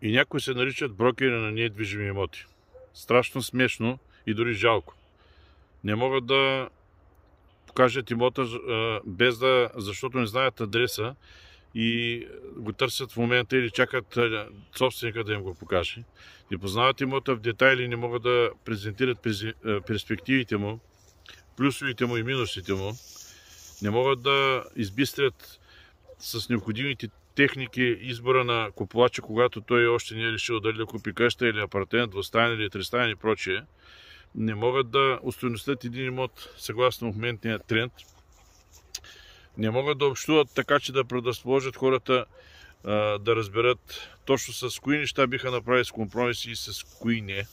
И някои се наричат брокери на недвижими имоти. Страшно смешно и дори жалко. Не могат да покажат имота защото не знаят адреса и го търсят в момента или чакат собственика да им го покаже. Не познават имота в детайли, не могат да презентират перспективите му, плюсовите му и минусите му. Не могат да избистрят с необходимите техники избора на купувача, когато той още не е решил дали да купи къща или апартамент, двустаен или тристаен и прочее. Не могат да устойностят един имот съгласно моментния тренд. Не могат да общуват така, че да предразположат хората да разберат точно с кои неща биха направили с компромиси и с кои не.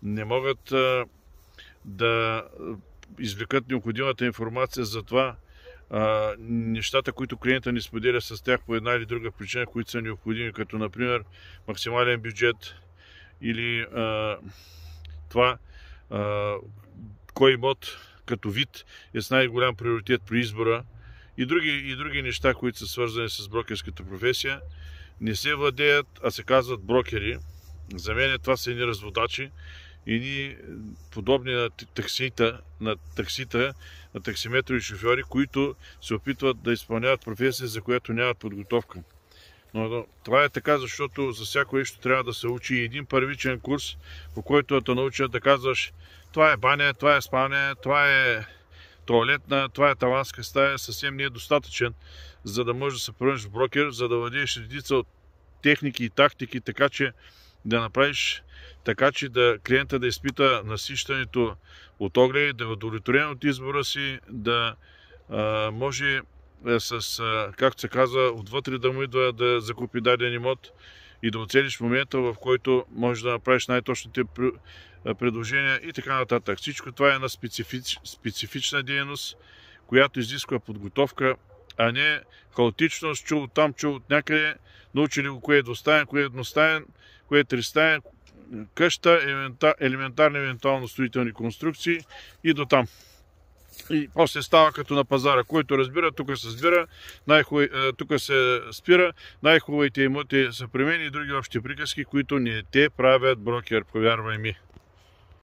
Не могат да извлекат необходимата информация за това нещата, които клиента ни споделя с тях по една или друга причина, които са необходими, като например максимален бюджет или това кой имот като вид е с най-голям приоритет при избора и други неща, които са свързани с брокерската професия, не се владеят, а се казват брокери. За мен това са едни разводачи, едни подобни на таксита, на таксиметрови шофьори, които се опитват да изпълняват професия, за която нямат подготовка. Но това е така, защото за всяко нещо трябва да се учи един първичен курс, по който да те научат да казваш това е баня, това е спалня, това е тоалетна, това е таванска стая, съвсем не е достатъчен, за да можеш да се превърнеш в брокер, за да владееш редица от техники и тактики, така че да направиш така, че клиента да изпита насищането от огледи, да е удовлетворен от избора си, да може както се казва, отвътре да му идва да закупи даден имот и да оцелиш момента, в който можеш да направиш най-точните предложения и така нататък. Всичко това е една специфична дейност, която изисква подготовка, а не хаотичност, чул от там, чул от някъде, научили го кое е двустаен, кое е едностаен, кое е тристаен, къща, елементарни евентуално строителни конструкции и до там. И после става като на пазара. Който разбира, тук се сбира, тук се спира, най-хубавите имоти са при мен и други общи приказки, които не те правят брокер, повярвай ми.